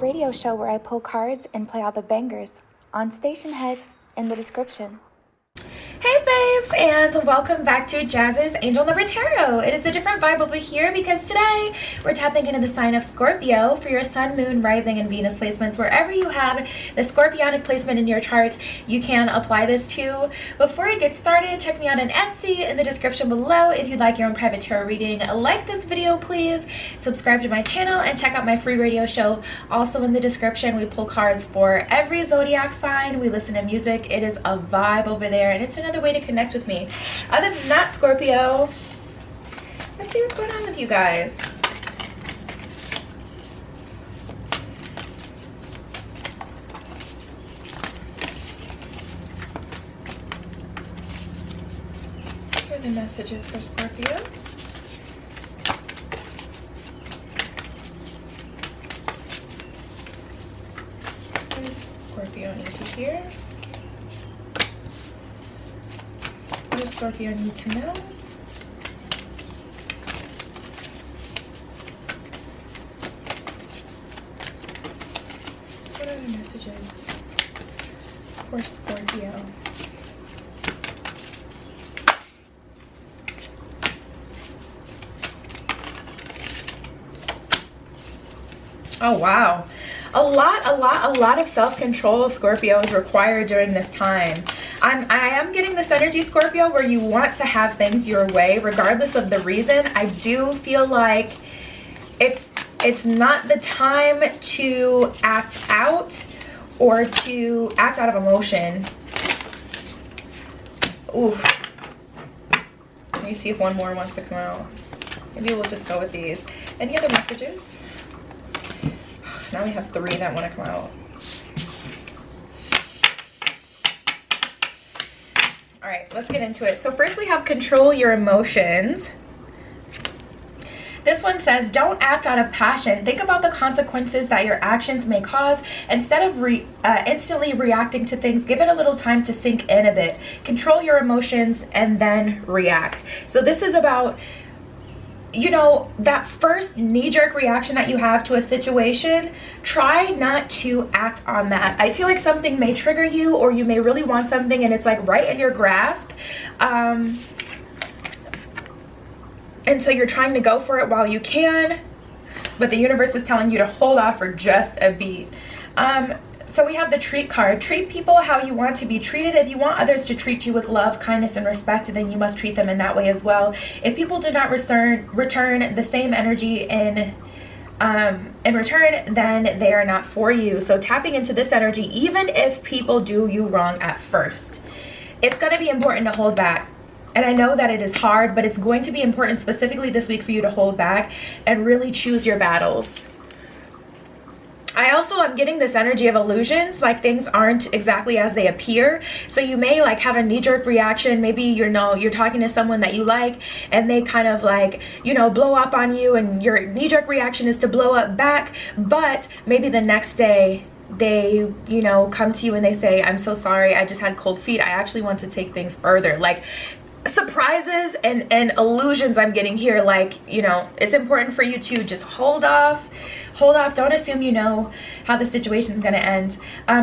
radio show where I pull cards and play all the bangers on Stationhead in the description. Hey babes, and welcome back to Jazz's Angel Number Tarot. It is a different vibe over here because today we're tapping into the sign of Scorpio for your Sun, Moon, Rising, and Venus placements. Wherever you have the Scorpionic placement in your chart, you can apply this to. Before I get started, check me out on Etsy in the description below if you'd like your own private tarot reading. Like this video, please. Subscribe to my channel and check out my free radio show. Also in the description, we pull cards for every zodiac sign. We listen to music. It is a vibe over there, and it's another way to connect with me. Other than that, Scorpio, let's see what's going on with you guys. Here are the messages for Scorpio. What does Scorpio need to hear? What does Scorpio need to know? What are the messages for Scorpio? Oh wow. A lot of self-control, Scorpio, is required during this time. I am getting this energy, Scorpio, where you want to have things your way regardless of the reason. I do feel like it's not the time to act out or to act out of emotion. Ooh. Let me see if one more wants to come out. Maybe we'll just go with these. Any other messages? Now we have 3 that want to come out. All right, let's get into it. So first we have control your emotions. This one says, don't act out of passion. Think about the consequences that your actions may cause. Instead of instantly reacting to things, give it a little time to sink in a bit. Control your emotions and then react. So this is about, you know, that first knee-jerk reaction that you have to a situation, try not to act on that. I feel like something may trigger you, or you may really want something and it's like right in your grasp. And so you're trying to go for it while you can, but the universe is telling you to hold off for just a beat. So we have the treat card. Treat people how you want to be treated. If you want others to treat you with love, kindness, and respect, then you must treat them in that way as well. If people do not return the same energy in return, then they are not for you. So tapping into this energy, even if people do you wrong at first, it's going to be important to hold back. And I know that it is hard, but it's going to be important specifically this week for you to hold back and really choose your battles. I also am getting this energy of illusions, like things aren't exactly as they appear. So you may like have a knee-jerk reaction. Maybe you're talking to someone that you like and they kind of like, you know, blow up on you, and your knee-jerk reaction is to blow up back. But maybe the next day they, you know, come to you and they say, I'm so sorry, I just had cold feet. I actually want to take things further. Like surprises and illusions I'm getting here. Like, you know, it's important for you to just hold off. Don't assume you know how the situation is going to end.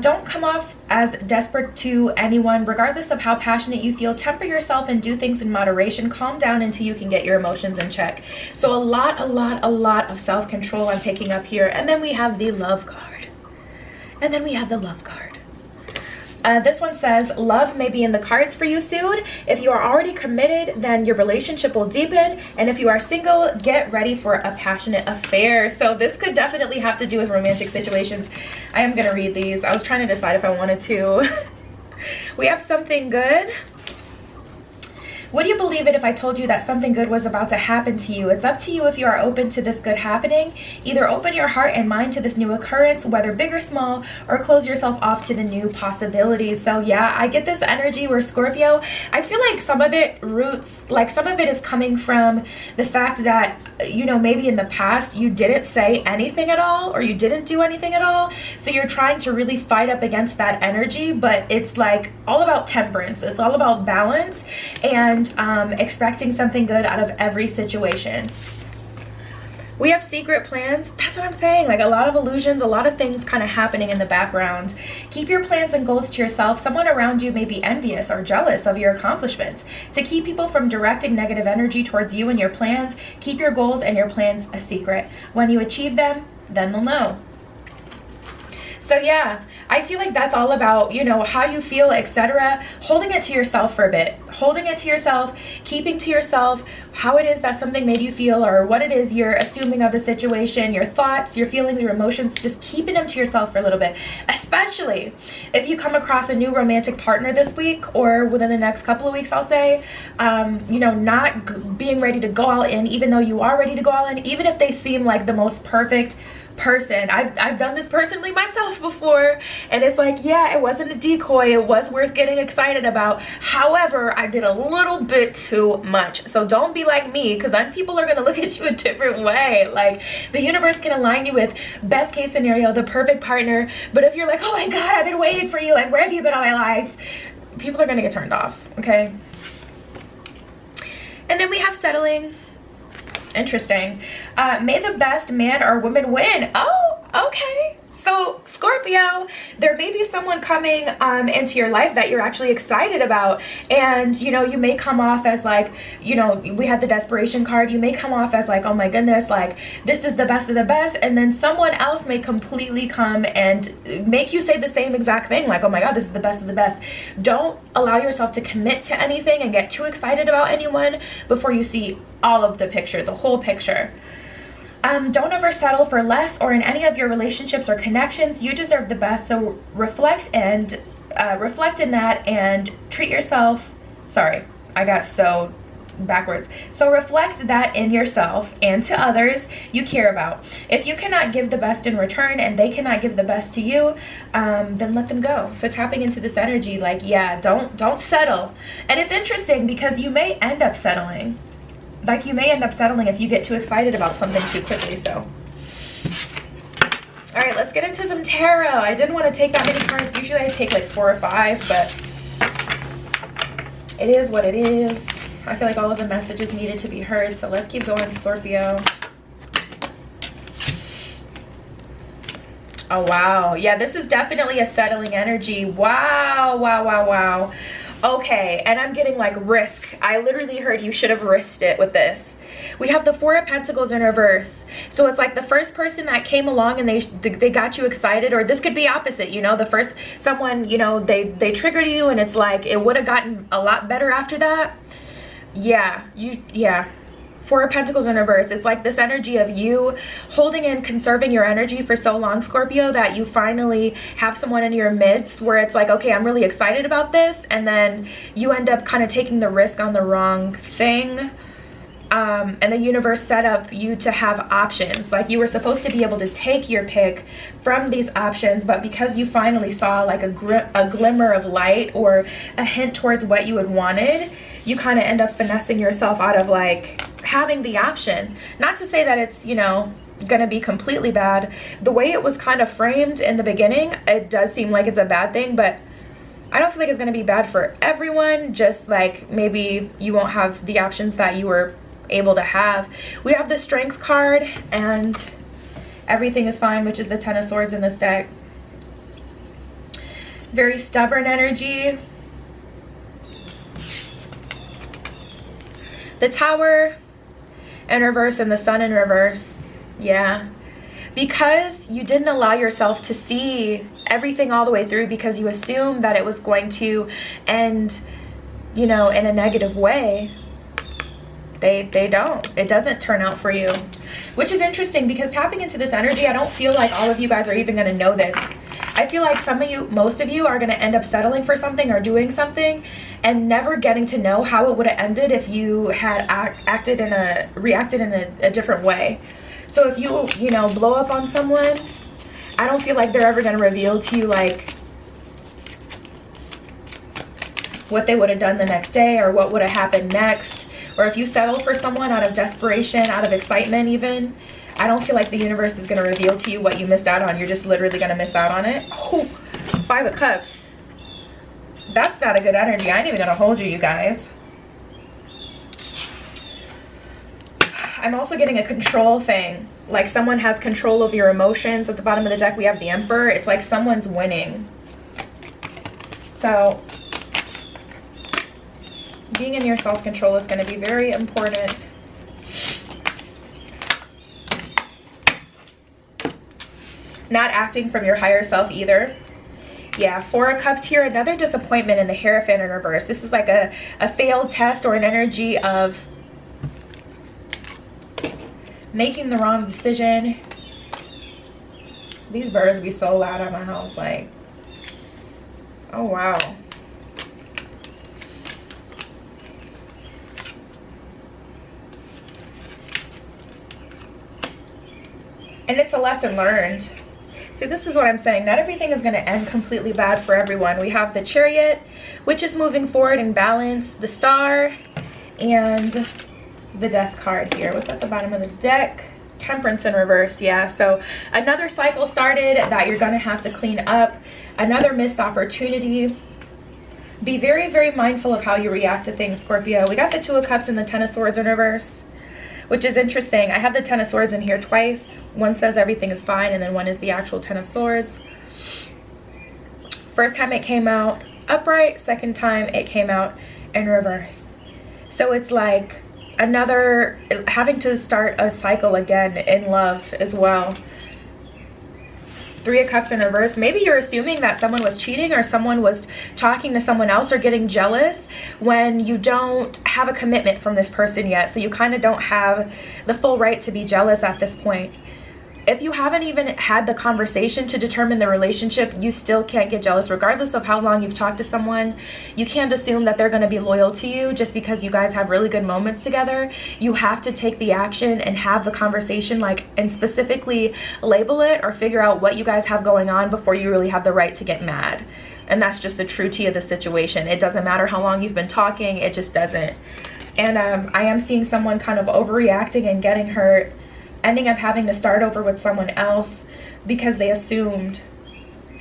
Don't come off as desperate to anyone, regardless of how passionate you feel. Temper yourself and do things in moderation. Calm down until you can get your emotions in check. So a lot of self-control I'm picking up here. And then we have the love card. This one says, love may be in the cards for you soon. If you are already committed, then your relationship will deepen. And if you are single, get ready for a passionate affair. So this could definitely have to do with romantic situations. I am going to read these. I was trying to decide if I wanted to. We have something good. Would you believe it if I told you that something good was about to happen to you? It's up to you if you are open to this good happening. Either open your heart and mind to this new occurrence, whether big or small, or close yourself off to the new possibilities. So yeah, I get this energy where Scorpio, I feel like some of it is coming from the fact that, you know, maybe in the past you didn't say anything at all, or you didn't do anything at all. So you're trying to really fight up against that energy, but it's like all about temperance. It's all about balance and expecting something good out of every situation. We have secret plans. That's what I'm saying. Like a lot of illusions, a lot of things kind of happening in the background. Keep your plans and goals to yourself. Someone around you may be envious or jealous of your accomplishments. To keep people from directing negative energy towards you and your plans, keep your goals and your plans a secret. When you achieve them, then they'll know. So yeah, I feel like that's all about, you know, how you feel, etc. Holding it to yourself for a bit. Holding it to yourself, keeping to yourself how it is that something made you feel, or what it is you're assuming of the situation, your thoughts, your feelings, your emotions, just keeping them to yourself for a little bit. Especially if you come across a new romantic partner this week or within the next couple of weeks, I'll say, you know, not being ready to go all in, even though you are ready to go all in, even if they seem like the most perfect person. I've done this personally myself before, and it's like, yeah, it wasn't a decoy, it was worth getting excited about. However, I did a little bit too much. So don't be like me, because then people are going to look at you a different way. Like, the universe can align you with best case scenario, the perfect partner, but if you're like, oh my god, I've been waiting for you, like, where have you been all my life, people are going to get turned off. Okay. And then we have settling. Interesting. May the best man or woman win. Oh, okay. So Scorpio, there may be someone coming into your life that you're actually excited about, and you know, you may come off as like, you know, we had the desperation card, you may come off as like, oh my goodness, like this is the best of the best, and then someone else may completely come and make you say the same exact thing, like, oh my god, this is the best of the best. Don't allow yourself to commit to anything and get too excited about anyone before you see all of the picture, the whole picture. Don't ever settle for less or in any of your relationships or connections. You deserve the best, so reflect in that and treat yourself. Sorry, I got so backwards. So reflect that in yourself and to others you care about. If you cannot give the best in return and they cannot give the best to you, then let them go. So tapping into this energy, like, yeah, don't settle. And it's interesting because you may end up settling. Like, you may end up settling if you get too excited about something too quickly. So all right, let's get into some tarot. I didn't want to take that many cards. Usually I take like 4 or 5, but it is what it is. I feel like all of the messages needed to be heard, so let's keep going, Scorpio. Oh wow, yeah, this is definitely a settling energy. Wow, wow, wow, wow. Okay, and I'm getting like risk. I literally heard you should have risked it with this. We have the 4 of Pentacles in reverse. So it's like the first person that came along and they got you excited, or this could be opposite, you know, the first someone, you know, they triggered you and it's like it would have gotten a lot better after that. Yeah, yeah. 4 of Pentacles in reverse. It's like this energy of you holding and conserving your energy for so long, Scorpio, that you finally have someone in your midst where it's like, okay, I'm really excited about this, and then you end up kind of taking the risk on the wrong thing. And the universe set up you to have options. Like, you were supposed to be able to take your pick from these options, but because you finally saw like a glimmer of light or a hint towards what you had wanted, you kind of end up finessing yourself out of like having the option. Not to say that it's, you know, gonna be completely bad. The way it was kind of framed in the beginning, it does seem like it's a bad thing, but I don't feel like it's gonna be bad for everyone. Just like maybe you won't have the options that you were able to have. We have the Strength card and everything is fine, which is the 10 of Swords in this deck. Very stubborn energy. The Tower in reverse and the Sun in reverse. Yeah, because you didn't allow yourself to see everything all the way through, because you assumed that it was going to end, you know, in a negative way. It doesn't turn out for you, which is interesting, because tapping into this energy, I don't feel like all of you guys are even going to know this. I feel like most of you are going to end up settling for something or doing something and never getting to know how it would have ended if you had reacted in a different way. So if you know, blow up on someone, I don't feel like they're ever going to reveal to you like what they would have done the next day or what would have happened next. Or if you settle for someone out of desperation, out of excitement even, I don't feel like the universe is going to reveal to you what you missed out on. You're just literally going to miss out on it. Oh, 5 of Cups. That's not a good energy. I ain't even going to hold you, you guys. I'm also getting a control thing. Like someone has control of your emotions. At the bottom of the deck, we have the Emperor. It's like someone's winning. So being in your self-control is going to be very important. Not acting from your higher self either. Yeah, Four of Cups here. Another disappointment in the Hierophant in reverse. This is like a failed test or an energy of making the wrong decision. These birds be so loud at my house. Like, oh wow. And it's a lesson learned. See, this is what I'm saying. Not everything is going to end completely bad for everyone. We have the Chariot, which is moving forward in balance, the Star, and the Death card here. What's at the bottom of the deck? Temperance in reverse. Yeah, so another cycle started that you're going to have to clean up. Another missed opportunity. Be very, very mindful of how you react to things, Scorpio. We got the Two of Cups and the Ten of Swords in reverse, which is interesting. I have the Ten of Swords in here twice. One says everything is fine, and then one is the actual Ten of Swords. First time it came out upright, second time it came out in reverse. So it's like another, having to start a cycle again in love as well. Three of Cups in reverse. Maybe you're assuming that someone was cheating or someone was talking to someone else or getting jealous when you don't have a commitment from this person yet. So you kind of don't have the full right to be jealous at this point. If you haven't even had the conversation to determine the relationship, you still can't get jealous regardless of how long you've talked to someone. You can't assume that they're going to be loyal to you just because you guys have really good moments together. You have to take the action and have the conversation, like, and specifically label it or figure out what you guys have going on before you really have the right to get mad. And that's just the true tea of the situation. It doesn't matter how long you've been talking, it just doesn't. And I am seeing someone kind of overreacting and getting hurt, ending up having to start over with someone else because they assumed.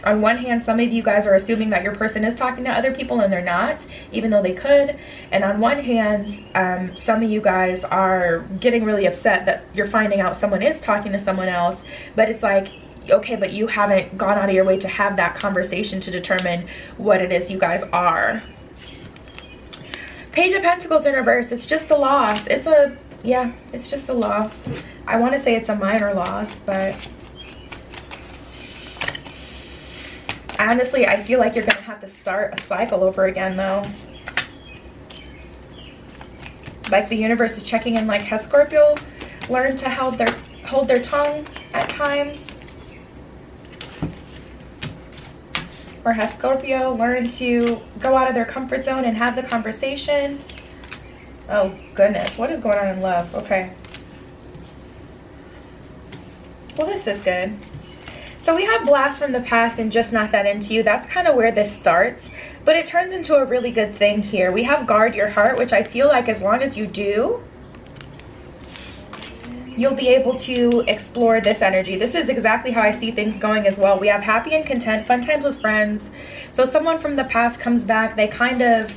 On one hand, some of you guys are assuming that your person is talking to other people and they're not, even though they could. And on one hand, some of you guys are getting really upset that you're finding out someone is talking to someone else. But it's like, okay, but you haven't gone out of your way to have that conversation to determine what it is you guys are. Page of Pentacles in reverse. It's just a loss. Yeah, it's just a loss. I want to say it's a minor loss, but honestly, I feel like you're going to have to start a cycle over again, though. Like the universe is checking in, like, has Scorpio learned to hold their tongue at times? Or has Scorpio learned to go out of their comfort zone and have the conversation? Oh, goodness. What is going on in love? Okay. Well, this is good. So we have Blast from the Past and Just Not That Into You. That's kind of where this starts. But it turns into a really good thing here. We have Guard Your Heart, which I feel like as long as you do, you'll be able to explore this energy. This is exactly how I see things going as well. We have Happy and Content, Fun Times with Friends. So someone from the past comes back. They kind of,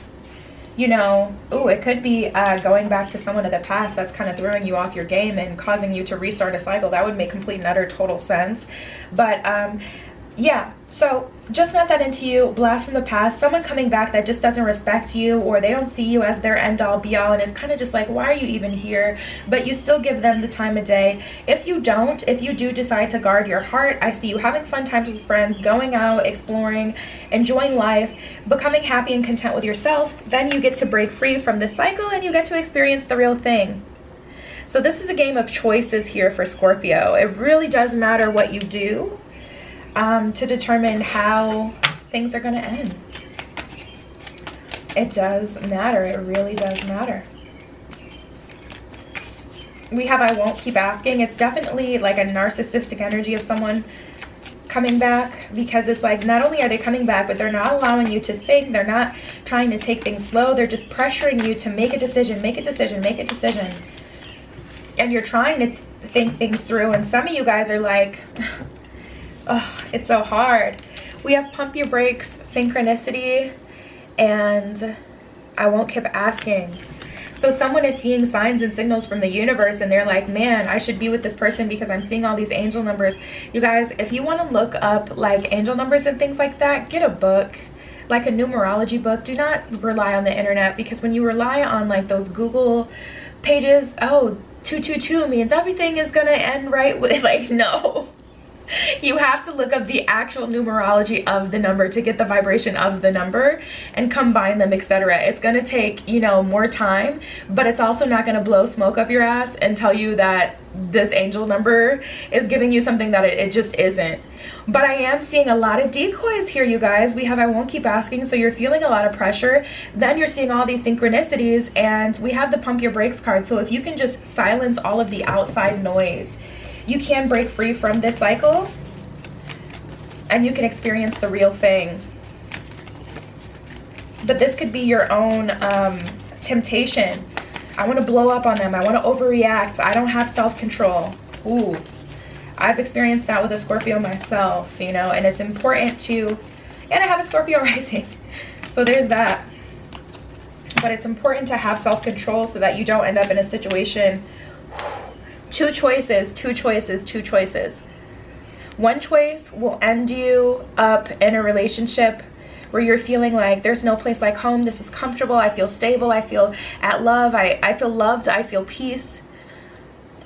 you know, ooh, it could be going back to someone of the past that's kind of throwing you off your game and causing you to restart a cycle. That would make complete and utter total sense. But yeah, so Just Not That Into You, Blast from the Past, someone coming back that just doesn't respect you, or they don't see you as their end all be all, and it's kind of just like, why are you even here? But you still give them the time of day. If you do decide to guard your heart, I see you having fun times with friends, going out, exploring, enjoying life, becoming happy and content with yourself. Then you get to break free from this cycle and you get to experience the real thing. So this is a game of choices here for Scorpio. It really does matter what you do to determine how things are going to end. It does matter. It really does matter. We have I Won't Keep Asking. It's definitely like a narcissistic energy of someone coming back, because it's like not only are they coming back, but they're not allowing you to think. They're not trying to take things slow. They're just pressuring you to make a decision, make a decision, make a decision. And you're trying to think things through. And some of you guys are like, oh, it's so hard. We have Pump Your Brakes, Synchronicity, and I Won't Keep Asking. So someone is seeing signs and signals from the universe, and they're like, man, I should be with this person because I'm seeing all these angel numbers. You guys, if you want to look up like angel numbers and things like that, get a book, like a numerology book. Do not rely on the internet, because when you rely on like those Google pages, oh, 222 means everything is gonna end right with, like, no. You have to look up the actual numerology of the number to get the vibration of the number and combine them, etc. It's going to take, you know, more time, but it's also not going to blow smoke up your ass and tell you that this angel number is giving you something that it just isn't. But I am seeing a lot of decoys here, you guys. We have I won't keep asking, so you're feeling a lot of pressure. Then you're seeing all these synchronicities, and we have the pump your brakes card. So if you can just silence all of the outside noise, you can break free from this cycle and you can experience the real thing. But this could be your own temptation. I want to blow up on them. I want to overreact. I don't have self-control. Ooh, I've experienced that with a Scorpio myself, you know, and it's important to, and I have a Scorpio rising. So there's that. But it's important to have self-control so that you don't end up in a situation. Two choices, two choices, two choices. One choice will end you up in a relationship where you're feeling like there's no place like home. This is comfortable. I feel stable. I feel at love. I feel loved. I feel peace.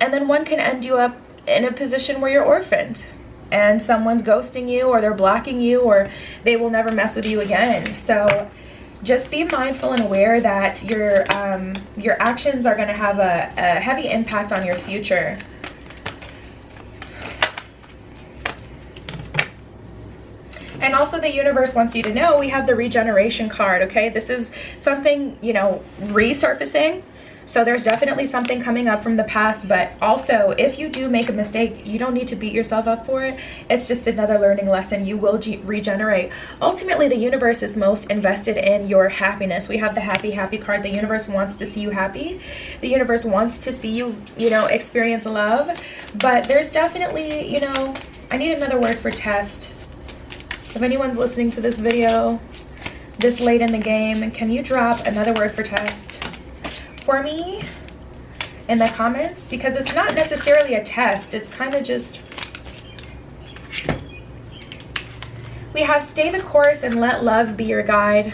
And then one can end you up in a position where you're orphaned and someone's ghosting you, or they're blocking you, or they will never mess with you again. So just be mindful and aware that your actions are going to have a heavy impact on your future. And also the universe wants you to know we have the regeneration card, okay? This is something, you know, resurfacing. So there's definitely something coming up from the past, but also if you do make a mistake, you don't need to beat yourself up for it. It's just another learning lesson. You will regenerate. Ultimately, the universe is most invested in your happiness. We have the happy card. The universe wants to see you happy. The universe wants to see you, you know, experience love. But there's definitely, you know, I need another word for test. If anyone's listening to this video this late in the game, can you drop another word for test for me in the comments? Because it's not necessarily a test, it's kind of just, we have stay the course and let love be your guide.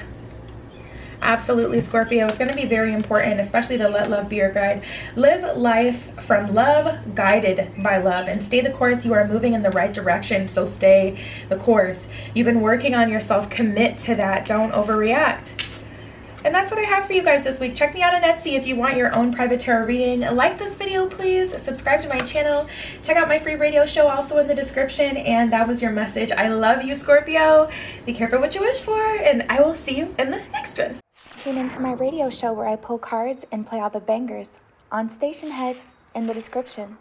Absolutely, Scorpio. It's going to be very important, especially the let love be your guide. Live life from love, guided by love, and stay the course. You are moving in the right direction, so stay the course. You've been working on yourself. Commit to that. Don't overreact. And that's what I have for you guys this week. Check me out on Etsy if you want your own private tarot reading. Like this video, please. Subscribe to my channel. Check out my free radio show also in the description. And that was your message. I love you, Scorpio. Be careful what you wish for. And I will see you in the next one. Tune into my radio show where I pull cards and play all the bangers on Stationhead in the description.